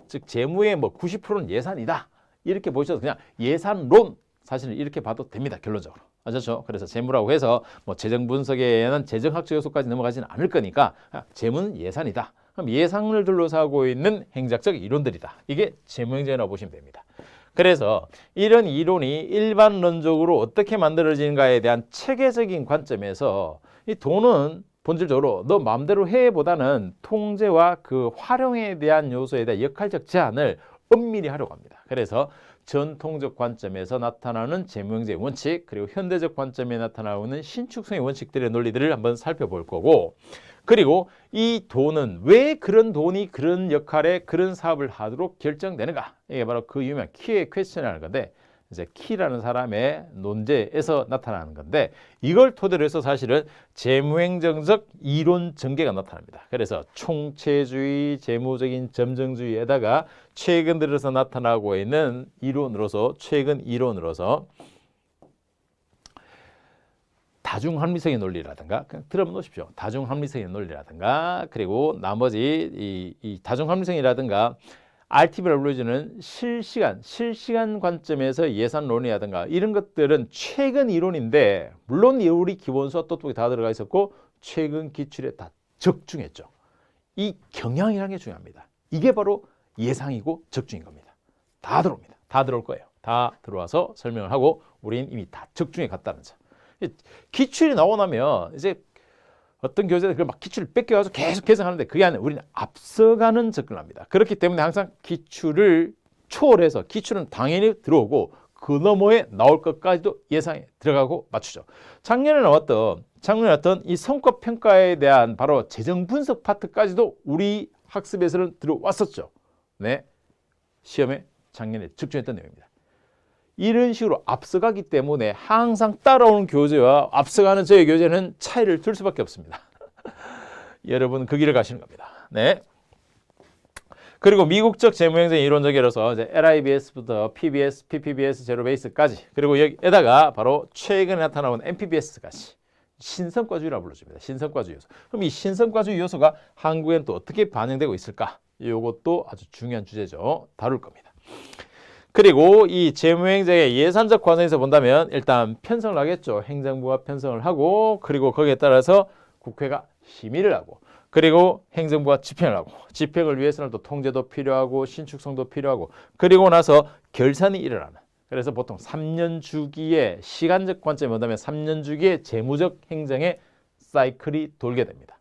A: 즉 재무의 뭐 90%는 예산이다. 이렇게 보셔도 그냥 예산론 사실 이렇게 봐도 됩니다. 결론적으로. 아셨죠? 그래서 재무라고 해서 뭐 재정 분석에는 재정학적 요소까지 넘어가지는 않을 거니까 재무는 예산이다. 그럼 예산을 둘러싸고 있는 행정적 이론들이다. 이게 재무행정이라고 보시면 됩니다. 그래서 이런 이론이 일반론적으로 어떻게 만들어지는가에 대한 체계적인 관점에서 이 돈은 본질적으로 너 마음대로 해보다는 통제와 그 활용에 대한 요소에 대한 역할적 제한을 엄밀히 하려고 합니다. 그래서 전통적 관점에서 나타나는 재무행정의 원칙 그리고 현대적 관점에 나타나는 신축성의 원칙들의 논리들을 한번 살펴볼 거고 그리고 이 돈은 왜 그런 돈이 그런 역할에 그런 사업을 하도록 결정되는가 이게 바로 그 유명한 키의 퀘스천이라는 건데 이제 키라는 사람의 논제에서 나타나는 건데 이걸 토대로 해서 사실은 재무행정적 이론 전개가 나타납니다. 그래서 총체주의, 재무적인 점정주의에다가 최근 들어서 나타나고 있는 이론으로서 최근 이론으로서 다중합리성의 논리라든가 그냥 들어보십시오. 다중합리성의 논리라든가 그리고 나머지 이 다중합리성이라든가 RTB를 불러주는 실시간 관점에서 예산론이라든가 이런 것들은 최근 이론인데 물론 우리 기본수와 또똑이 다 들어가 있었고 최근 기출에 다 적중했죠. 이 경향이라는 게 중요합니다. 이게 바로 예상이고 적중인 겁니다. 다 들어옵니다. 다 들어올 거예요. 다 들어와서 설명을 하고 우리는 이미 다 적중해 갔다는 점. 기출이 나오고 나면 이제 어떤 교재들 그걸 막 기출을 뺏겨가지고 계속 계산하는데 그게 아니라 우리는 앞서가는 접근을 합니다. 그렇기 때문에 항상 기출을 초월해서 기출은 당연히 들어오고 그 너머에 나올 것까지도 예상에 들어가고 맞추죠. 작년에 나왔던 이 성과평가에 대한 바로 재정 분석 파트까지도 우리 학습에서는 들어왔었죠. 네, 시험에 작년에 적중했던 내용입니다. 이런 식으로 앞서가기 때문에 항상 따라오는 교재와 앞서가는 저희 교재는 차이를 둘 수밖에 없습니다. 여러분 그 길을 가시는 겁니다. 네. 그리고 미국적 재무행정 이론적으로서 이제 LIBS부터 PBS, PPBS, 제로베이스까지 그리고 여기에다가 바로 최근에 나타나온 MPBS까지 신성과주의라고 불러줍니다. 신성과주의 요소. 그럼 이 신성과주의 요소가 한국엔 또 어떻게 반영되고 있을까? 이것도 아주 중요한 주제죠. 다룰 겁니다. 그리고 이 재무행정의 예산적 관점에서 본다면 일단 편성을 하겠죠. 행정부가 편성을 하고 그리고 거기에 따라서 국회가 심의를 하고 그리고 행정부가 집행을 하고 집행을 위해서는 또 통제도 필요하고 신축성도 필요하고 그리고 나서 결산이 일어나는 그래서 보통 3년 주기의 시간적 관점에 본다면 3년 주기의 재무적 행정의 사이클이 돌게 됩니다.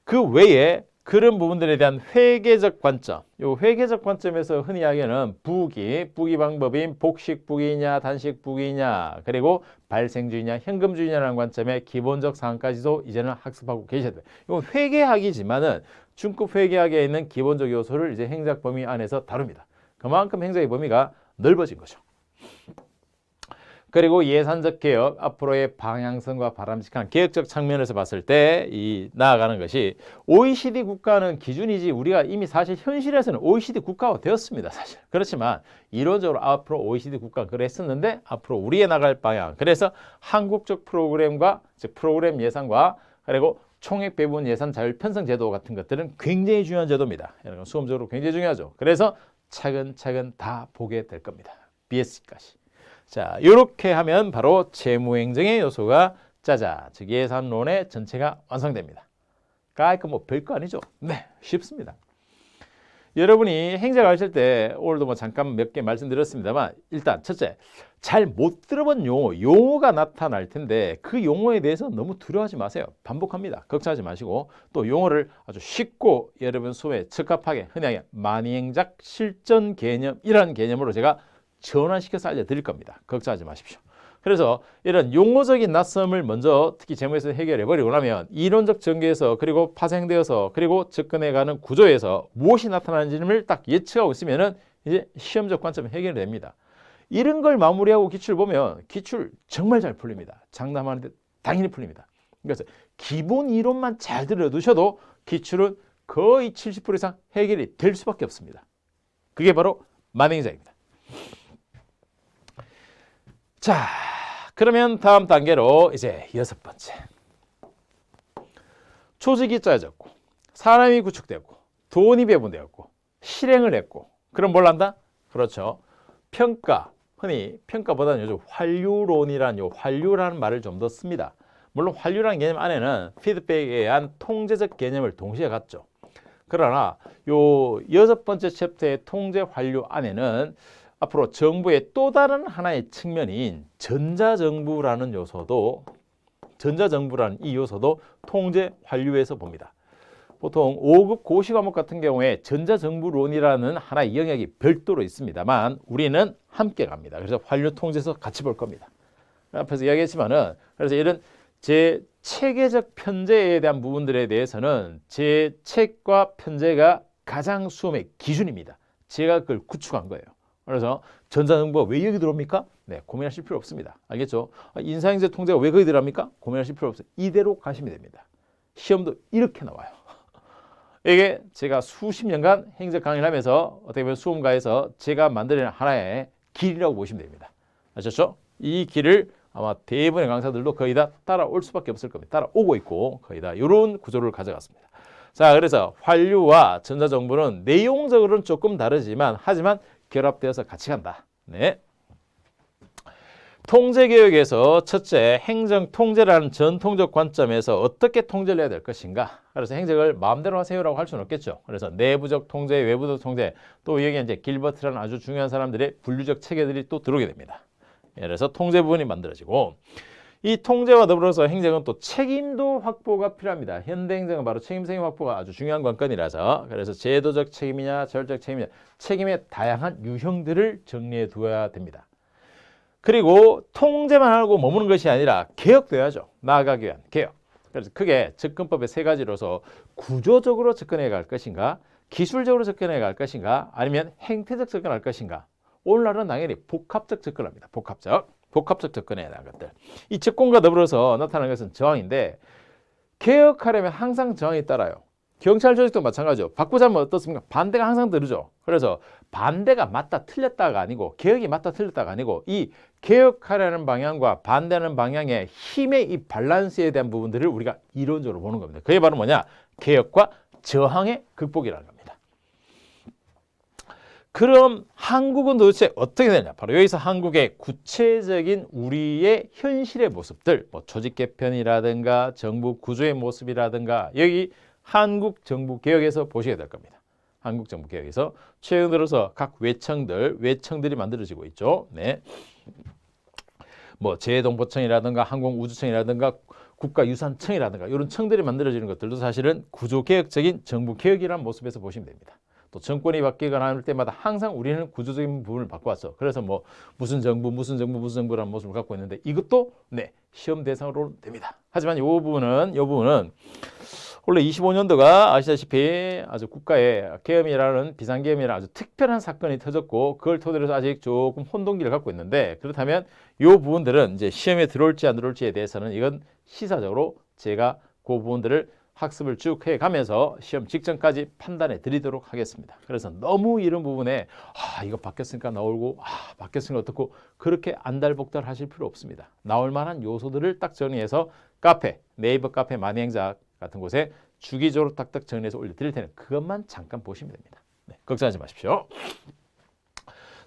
A: 그 외에 그런 부분들에 대한 회계적 관점, 요 회계적 관점에서 흔히 이야기하는 부기 방법인 복식부기냐 단식부기냐 그리고 발생주의냐 현금주의냐라는 관점의 기본적 사항까지도 이제는 학습하고 계셔야 돼요. 이건 회계학이지만은 중급 회계학에 있는 기본적 요소를 이제 행정 범위 안에서 다룹니다. 그만큼 행정의 범위가 넓어진 거죠. 그리고 예산적 개혁, 앞으로의 방향성과 바람직한 개혁적 측면에서 봤을 때 나아가는 것이 OECD 국가는 기준이지 우리가 이미 사실 현실에서는 OECD 국가가 되었습니다. 사실. 그렇지만 이론적으로 앞으로 OECD 국가가 그랬었는데 앞으로 우리의 나갈 방향. 그래서 한국적 프로그램과 즉 프로그램 예산과 그리고 총액 배분 예산 자율 편성 제도 같은 것들은 굉장히 중요한 제도입니다. 여러분 수험적으로 굉장히 중요하죠. 그래서 차근차근 다 보게 될 겁니다. BSC까지. 자, 이렇게 하면 바로 재무행정의 요소가 짜자, 즉 예산론의 전체가 완성됩니다. 깔끔 뭐 별거 아니죠? 네, 쉽습니다. 여러분이 행정하실 때 오늘도 뭐 잠깐 몇 개 말씀드렸습니다만 일단 첫째, 잘 못 들어본 용어가 나타날 텐데 그 용어에 대해서 너무 두려워하지 마세요. 반복합니다. 걱정하지 마시고 또 용어를 아주 쉽고 여러분 수업에 적합하게 흔히 만이행작 실전 개념이라는 개념으로 제가 전환시켜서 알려드릴 겁니다. 걱정하지 마십시오. 그래서 이런 용어적인 낯섦을 먼저 특히 재무에서 해결해버리고 나면 이론적 전개에서 그리고 파생되어서 그리고 접근해가는 구조에서 무엇이 나타나는지를 딱 예측하고 있으면 이제 시험적 관점에 해결이 됩니다. 이런 걸 마무리하고 기출 보면 기출 정말 잘 풀립니다. 장담하는데 당연히 풀립니다. 그래서 기본 이론만 잘 들어두셔도 기출은 거의 70% 이상 해결이 될 수밖에 없습니다. 그게 바로 만행자입니다. 자, 그러면 다음 단계로 이제 6번째. 조직이 짜여졌고 사람이 구축되고 돈이 배분되었고 실행을 했고 그럼 뭘 한다? 그렇죠. 평가, 흔히 평가보다는 요즘 환류론이라는 환류라는 말을 좀 더 씁니다. 물론 환류라는 개념 안에는 피드백에 의한 통제적 개념을 동시에 갖죠. 그러나 요 6번째 챕터의 통제 환류 안에는 앞으로 정부의 또 다른 하나의 측면인 전자정부라는 이 요소도 통제 환류에서 봅니다. 보통 5급 고시 과목 같은 경우에 전자정부론이라는 하나의 영역이 별도로 있습니다만 우리는 함께 갑니다. 그래서 환류 통제에서 같이 볼 겁니다. 앞에서 이야기했지만은 그래서 이런 제 체계적 편제에 대한 부분들에 대해서는 제 책과 편제가 가장 수험의 기준입니다. 제가 그걸 구축한 거예요. 그래서 전자정부가 왜 여기 들어옵니까? 네, 고민하실 필요 없습니다. 알겠죠? 인사행제 통제가 왜 거기 들어갑니까? 고민하실 필요 없어요. 이대로 가시면 됩니다. 시험도 이렇게 나와요. 이게 제가 수십 년간 행정 강의를 하면서 어떻게 보면 수험가에서 제가 만들어낸 하나의 길이라고 보시면 됩니다. 아셨죠? 이 길을 아마 대부분의 강사들도 거의 다 따라올 수밖에 없을 겁니다. 따라오고 있고 거의 다 이런 구조를 가져갔습니다. 자, 그래서 환류와 전자정부는 내용적으로는 조금 다르지만 하지만 결합되어서 같이 간다. 네. 통제개혁에서 첫째, 행정통제라는 전통적 관점에서 어떻게 통제를 해야 될 것인가. 그래서 행정을 마음대로 하세요라고 할 수는 없겠죠. 그래서 내부적 통제, 외부적 통제, 또 여기에 이제 길버트라는 아주 중요한 사람들의 분류적 체계들이 또 들어오게 됩니다. 그래서 통제 부분이 만들어지고 이 통제와 더불어서 행정은 또 책임도 확보가 필요합니다. 현대 행정은 바로 책임 확보가 아주 중요한 관건이라서 그래서 제도적 책임이냐 자율적 책임이냐 책임의 다양한 유형들을 정리해 두어야 됩니다. 그리고 통제만 하고 머무는 것이 아니라 개혁도 해야죠. 나아가기 위한 개혁. 그래서 크게 접근법의 세 가지로서 구조적으로 접근해 갈 것인가 기술적으로 접근해 갈 것인가 아니면 행태적 접근할 것인가. 오늘날은 당연히 복합적 접근합니다. 복합적 접근해야 하는 것들. 이 접근과 더불어서 나타나는 것은 저항인데 개혁하려면 항상 저항이 따라요. 경찰 조직도 마찬가지죠. 바꾸자면 어떻습니까? 반대가 항상 들으죠. 그래서 반대가 맞다 틀렸다가 아니고 개혁이 맞다 틀렸다가 아니고 이 개혁하려는 방향과 반대하는 방향의 힘의 이 밸런스에 대한 부분들을 우리가 이론적으로 보는 겁니다. 그게 바로 뭐냐? 개혁과 저항의 극복이라는 겁니다. 그럼 한국은 도대체 어떻게 되냐? 바로 여기서 한국의 구체적인 우리의 현실의 모습들, 뭐 조직 개편이라든가 정부 구조의 모습이라든가 여기 한국 정부 개혁에서 보시게 될 겁니다. 한국 정부 개혁에서 최근 들어서 각 외청들이 만들어지고 있죠. 네. 뭐 재해동포청이라든가 항공우주청이라든가 국가유산청이라든가 이런 청들이 만들어지는 것들도 사실은 구조개혁적인 정부개혁이라는 모습에서 보시면 됩니다. 또 정권이 바뀌거나 할 때마다 항상 우리는 구조적인 부분을 바꿔왔어. 그래서 뭐 무슨 정부라는 모습을 갖고 있는데 이것도 네, 시험 대상으로 됩니다. 하지만 이 부분은 원래 25년도가 아시다시피 아주 국가의 계엄이라는 비상계엄이라는 아주 특별한 사건이 터졌고 그걸 토대로 해서 아직 조금 혼동기를 갖고 있는데 그렇다면 이 부분들은 이제 시험에 들어올지 안 들어올지에 대해서는 이건 시사적으로 제가 그 부분들을 학습을 쭉 해가면서 시험 직전까지 판단해 드리도록 하겠습니다. 그래서 너무 이런 부분에 이거 바뀌었으니까 나오고 바뀌었으니까 어떻고 그렇게 안달복달 하실 필요 없습니다. 나올 만한 요소들을 딱 정리해서 네이버 카페 만행자 같은 곳에 주기적으로 딱딱 정리해서 올려드릴 테니 그것만 잠깐 보시면 됩니다. 네, 걱정하지 마십시오.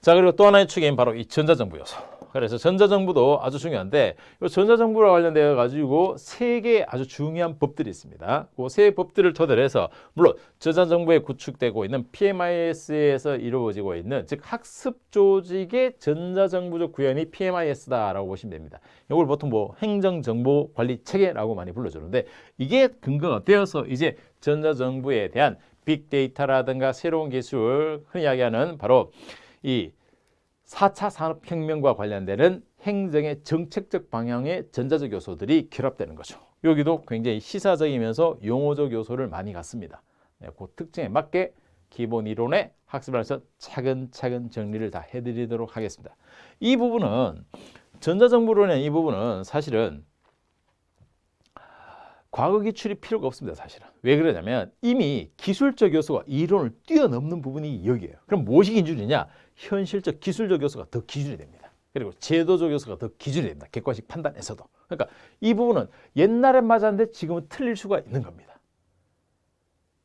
A: 자, 그리고 또 하나의 축인 바로 이 전자정부 요소. 그래서 전자정부도 아주 중요한데 이 전자정부와 관련되어 가지고 세 개의 아주 중요한 법들이 있습니다. 그 세 법들을 토대로 해서 물론 전자정부에 구축되고 있는 PMIS에서 이루어지고 있는 즉 학습 조직의 전자정부적 구현이 PMIS다라고 보시면 됩니다. 이걸 보통 뭐 행정정보관리 체계라고 많이 불러주는데 이게 근거가 되어서 이제 전자정부에 대한 빅데이터라든가 새로운 기술, 흔히 이야기하는 바로 이 4차 산업혁명과 관련되는 행정의 정책적 방향의 전자적 요소들이 결합되는 거죠. 여기도 굉장히 시사적이면서 용어적 요소를 많이 갖습니다. 네, 그 특징에 맞게 기본 이론의 학습을 해서 차근차근 정리를 다 해드리도록 하겠습니다. 이 부분은 전자정부론의 이 부분은 사실은 과거 기출이 필요가 없습니다. 사실은. 왜 그러냐면 이미 기술적 요소가 이론을 뛰어넘는 부분이 여기에요. 그럼 무엇이 기준이냐? 현실적 기술적 요소가 더 기준이 됩니다. 그리고 제도적 요소가 더 기준이 됩니다. 객관식 판단에서도. 그러니까 이 부분은 옛날엔 맞았는데 지금은 틀릴 수가 있는 겁니다.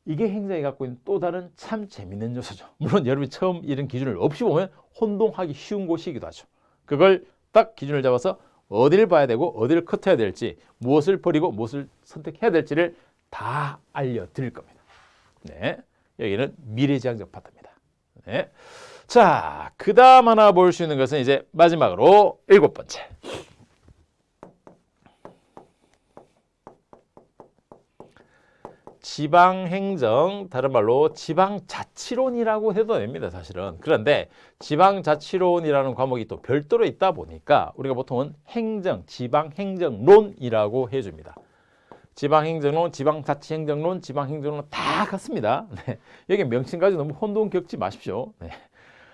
A: 이게 행정이 갖고 있는 또 다른 참 재밌는 요소죠. 물론 여러분이 처음 이런 기준을 없이 보면 혼동하기 쉬운 곳이기도 하죠. 그걸 딱 기준을 잡아서 어디를 봐야 되고 어디를 컷해야 될지 무엇을 버리고 무엇을 선택해야 될지를 다 알려드릴 겁니다. 네, 여기는 미래지향적 파트입니다. 네. 자, 그 다음 하나 볼 수 있는 것은 이제 마지막으로 7번째. 지방행정, 다른 말로 지방자치론이라고 해도 됩니다, 사실은. 그런데 지방자치론이라는 과목이 또 별도로 있다 보니까 우리가 보통은 지방행정론이라고 해줍니다. 지방행정론, 지방자치행정론, 지방행정론 다 같습니다. 네. 여기 명칭 가지고 너무 혼동 겪지 마십시오. 네.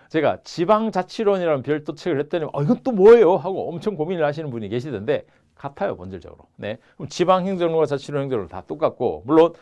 A: 제가 지방자치론이라는 별도 책을 냈더니 이건 또 뭐예요? 하고 엄청 고민을 하시는 분이 계시던데 같아요, 본질적으로. 네. 그럼 지방행정론과 자치론 행정론 다 똑같고 물론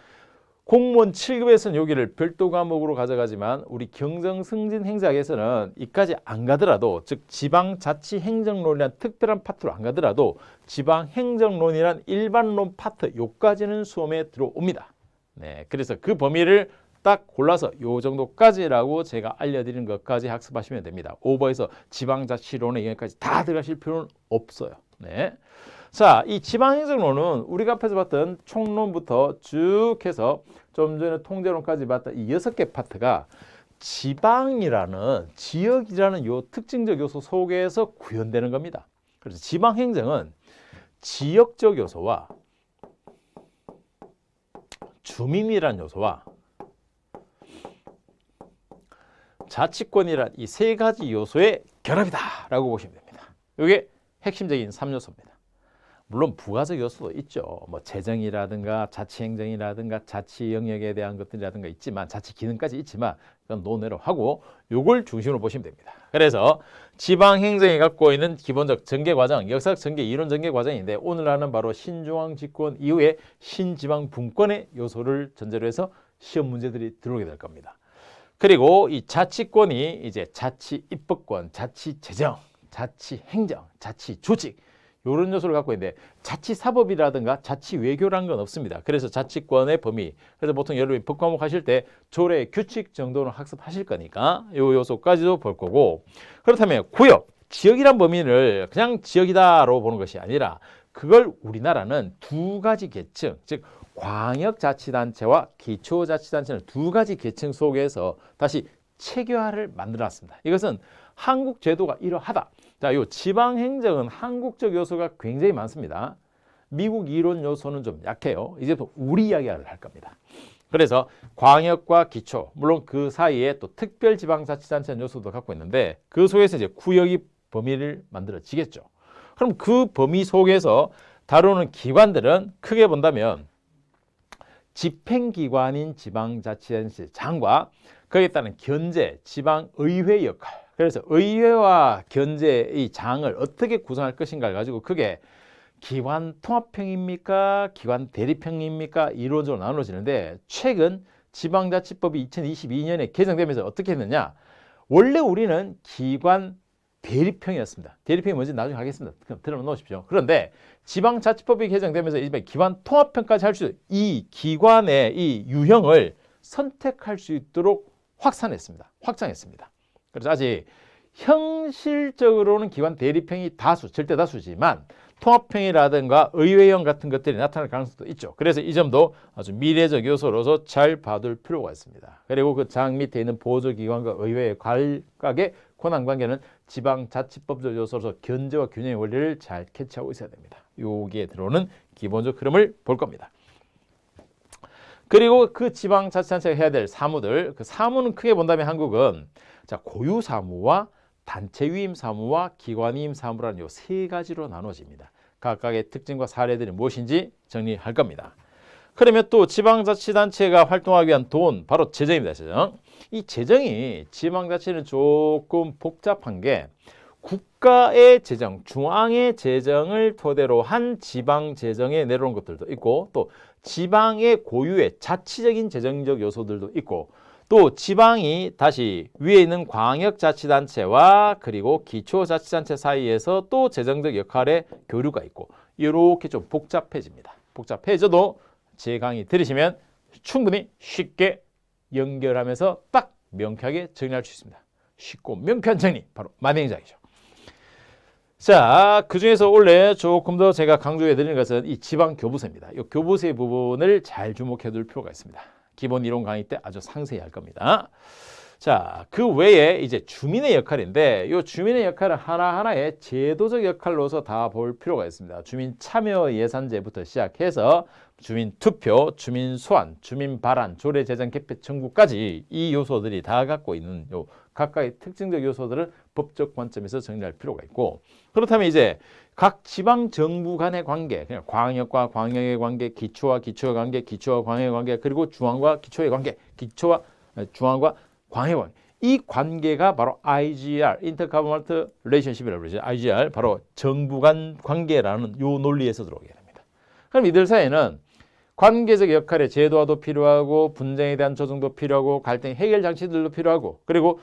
A: 공무원 7급에서는 여기를 별도 과목으로 가져가지만 우리 경정승진 행사에서는 이까지 안 가더라도 즉 지방자치행정론이라는 특별한 파트로 안 가더라도 지방행정론이란 일반론 파트 요까지는 수험에 들어옵니다. 네, 그래서 그 범위를 딱 골라서 요 정도까지라고 제가 알려드리는 것까지 학습하시면 됩니다. 오버해서 지방자치론의 영역까지 다 들어가실 필요는 없어요. 네. 자, 이 지방행정론은 우리가 앞에서 봤던 총론부터 쭉 해서 좀 전에 통제론까지 봤던 이 6개 파트가 지방이라는 지역이라는 요 특징적 요소 속에서 구현되는 겁니다. 그래서 지방행정은 지역적 요소와 주민이라는 요소와 자치권이란 이 세 가지 요소의 결합이다라고 보시면 됩니다. 이게 핵심적인 3요소입니다. 물론 부가적 요소도 있죠. 뭐 재정이라든가 자치행정이라든가 자치 영역에 대한 것들이라든가 있지만 자치 기능까지 있지만 그건 논외로 하고 요걸 중심으로 보시면 됩니다. 그래서 지방행정이 갖고 있는 기본적 전개과정, 역사적 전개, 이론 전개과정인데 오늘 하는 바로 신중앙 집권 이후에 신지방 분권의 요소를 전제로 해서 시험 문제들이 들어오게 될 겁니다. 그리고 이 자치권이 이제 자치 입법권, 자치 재정, 자치 행정, 자치 조직 이런 요소를 갖고 있는데 자치사법이라든가 자치외교라는 건 없습니다. 그래서 자치권의 범위, 그래서 보통 여러분이 법과목 하실 때 조례 규칙 정도는 학습하실 거니까 이 요소까지도 볼 거고 그렇다면 구역, 지역이란 범위를 그냥 지역이다로 보는 것이 아니라 그걸 우리나라는 두 가지 계층, 즉 광역자치단체와 기초자치단체는 두 가지 계층 속에서 다시 체계화를 만들어놨습니다. 이것은 한국 제도가 이러하다. 자, 요 지방행정은 한국적 요소가 굉장히 많습니다. 미국 이론 요소는 좀 약해요. 이제부터 우리 이야기를 할 겁니다. 그래서 광역과 기초, 물론 그 사이에 또 특별지방자치단체 요소도 갖고 있는데 그 속에서 이제 구역이 범위를 만들어지겠죠. 그럼 그 범위 속에서 다루는 기관들은 크게 본다면 집행기관인 지방자치단체장과 거기에 따른 견제, 지방의회 역할. 그래서 의회와 견제의 장을 어떻게 구성할 것인가를 가지고 그게 기관 통합형입니까? 기관 대립형입니까? 이론적으로 나눠지는데 최근 지방자치법이 2022년에 개정되면서 어떻게 했느냐? 원래 우리는 기관 대립형이었습니다. 대립형이 뭔지 나중에 하겠습니다. 그럼 들어놓으십시오. 그런데 지방자치법이 개정되면서 이제 기관 통합형까지 할 수 이 기관의 이 유형을 선택할 수 있도록 확장했습니다. 그래서 아직 형실적으로는 기관 대립형이 절대 다수지만 통합형이라든가 의회형 같은 것들이 나타날 가능성도 있죠. 그래서 이 점도 아주 미래적 요소로서 잘 봐둘 필요가 있습니다. 그리고 그 장 밑에 있는 보조기관과 의회의 각각의 권한관계는 지방자치법적 요소로서 견제와 균형의 원리를 잘 캐치하고 있어야 됩니다. 여기에 들어오는 기본적 흐름을 볼 겁니다. 그리고 그 지방자치단체가 해야 될 사무들, 그 사무는 크게 본다면 한국은 고유사무와 단체위임 사무와 기관위임 사무라는 요 세 가지로 나눠집니다. 각각의 특징과 사례들이 무엇인지 정리할 겁니다. 그러면 또 지방자치단체가 활동하기 위한 돈, 바로 재정입니다. 재정. 이 재정이 지방자치는 조금 복잡한 게 국가의 재정, 중앙의 재정을 토대로 한 지방 재정에 내려온 것들도 있고 또 지방의 고유의 자치적인 재정적 요소들도 있고 또 지방이 다시 위에 있는 광역자치단체와 그리고 기초자치단체 사이에서 또 재정적 역할의 교류가 있고 이렇게 좀 복잡해집니다. 복잡해져도 제 강의 들으시면 충분히 쉽게 연결하면서 딱 명쾌하게 정리할 수 있습니다. 쉽고 명쾌한 정리, 바로 만행자이죠. 자, 그 중에서 원래 조금 더 제가 강조해 드리는 것은 이 지방교부세입니다. 이 교부세 부분을 잘 주목해 둘 필요가 있습니다. 기본 이론 강의 때 아주 상세히 할 겁니다. 자, 그 외에 이제 주민의 역할인데 이 주민의 역할은 하나하나의 제도적 역할로서 다 볼 필요가 있습니다. 주민 참여 예산제부터 시작해서 주민 투표, 주민 소환, 주민 발안, 조례 제정 개표 청구까지 이 요소들이 다 갖고 있는 요 각각의 특징적 요소들을 법적 관점에서 정리할 필요가 있고 그렇다면 이제 각 지방 정부 간의 관계, 그냥 광역과 광역의 관계, 기초와 기초의 관계, 기초와 광역의 관계, 그리고 중앙과 기초의 관계, 기초와 중앙과 광역의 관계. 이 관계가 바로 IGR, Intergovernmental Relationship이라고 그러죠. IGR, 바로 정부 간 관계라는 요 논리에서 들어오게 됩니다. 그럼 이들 사이에는 관계적 역할의 제도화도 필요하고 분쟁에 대한 조정도 필요하고 갈등 해결 장치들도 필요하고 그리고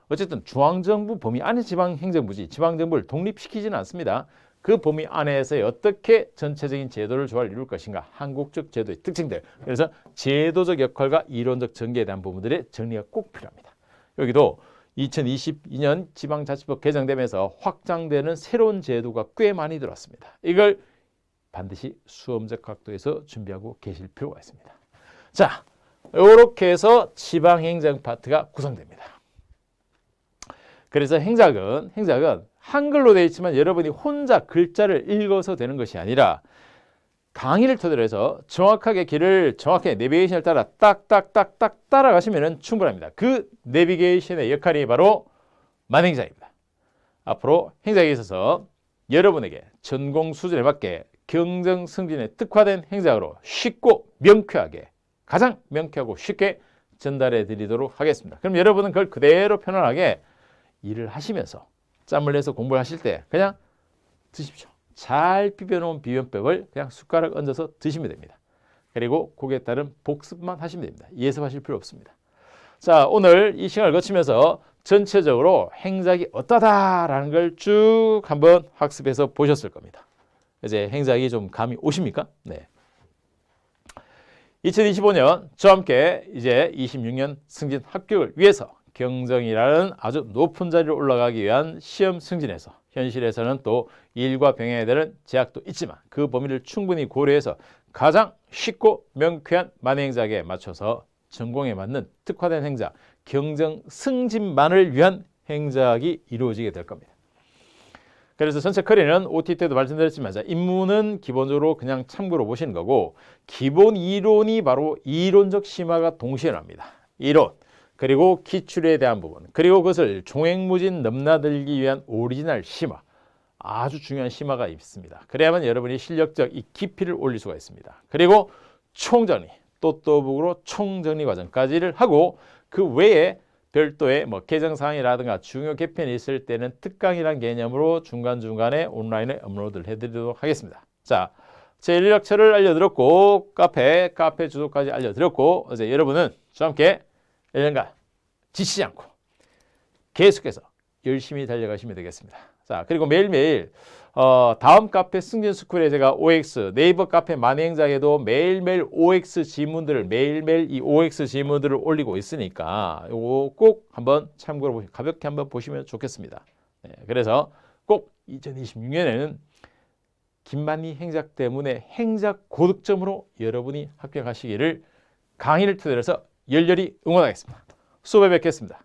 A: 어쨌든 중앙정부 범위 안에 지방행정부지 지방정부를 독립시키지는 않습니다. 그 범위 안에서 어떻게 전체적인 제도를 조화를 이룰 것인가 한국적 제도의 특징들 그래서 제도적 역할과 이론적 전개에 대한 부분들의 정리가 꼭 필요합니다. 여기도 2022년 지방자치법 개정되면서 확장되는 새로운 제도가 꽤 많이 들어왔습니다. 이걸 반드시 수험적 각도에서 준비하고 계실 필요가 있습니다. 자, 이렇게 해서 지방행정 파트가 구성됩니다. 그래서 행작은 한글로 되어 있지만 여러분이 혼자 글자를 읽어서 되는 것이 아니라 강의를 토대로 해서 정확하게 길을 정확하게 내비게이션을 따라 딱딱딱딱 따라가시면 충분합니다. 그 내비게이션의 역할이 바로 만행자입니다. 앞으로 행작에 있어서 여러분에게 전공 수준에 맞게 경정 승진에 특화된 행작으로 쉽고 명쾌하게 가장 명쾌하고 쉽게 전달해 드리도록 하겠습니다. 그럼 여러분은 그걸 그대로 편안하게 일을 하시면서 짬을 내서 공부를 하실 때 그냥 드십시오. 잘 비벼놓은 비변법을 그냥 숟가락 얹어서 드시면 됩니다. 그리고 거기에 따른 복습만 하시면 됩니다. 예습하실 필요 없습니다. 자, 오늘 이 시간을 거치면서 전체적으로 행작이 어떠다라는 걸 쭉 한번 학습해서 보셨을 겁니다. 이제 행작이 좀 감이 오십니까? 네. 2025년 저와 함께 이제 26년 승진 합격을 위해서 경정이라는 아주 높은 자리로 올라가기 위한 시험 승진에서 현실에서는 또 일과 병행해야 되는 제약도 있지만 그 범위를 충분히 고려해서 가장 쉽고 명쾌한 만행작에 맞춰서 전공에 맞는 특화된 행작, 경정 승진만을 위한 행작이 이루어지게 될 겁니다. 그래서 전체 커리는 OT 때도 말씀드렸지만 자, 입문은 기본적으로 그냥 참고로 보시는 거고 기본 이론이 바로 이론적 심화가 동시에 납니다. 이론 그리고 기출에 대한 부분 그리고 그것을 종횡무진 넘나들기 위한 오리지널 심화 아주 중요한 심화가 있습니다. 그래야만 여러분이 실력적 이 깊이를 올릴 수가 있습니다. 그리고 총정리 또또북으로 총정리 과정까지를 하고 그 외에 별도의 뭐 개정사항이라든가 중요 개편이 있을 때는 특강이라는 개념으로 중간중간에 온라인에 업로드를 해드리도록 하겠습니다. 자, 제 인력처를 알려드렸고 카페 주소까지 알려드렸고 이제 여러분은 저와 함께 1년간 지치지 않고 계속해서 열심히 달려가시면 되겠습니다. 자, 그리고 매일매일 다음 카페 승진스쿨에 제가 OX 네이버 카페 만행장에도 매일매일 OX 지문들을 매일매일 이 OX 지문들을 올리고 있으니까 요거 꼭 한번 참고로 보시면 가볍게 한번 보시면 좋겠습니다. 네, 그래서 꼭 2026년에는 김만희 행작 때문에 행작 고득점으로 여러분이 합격하시기를 강의를 토대로 해서 열렬히 응원하겠습니다. 수업에 뵙겠습니다.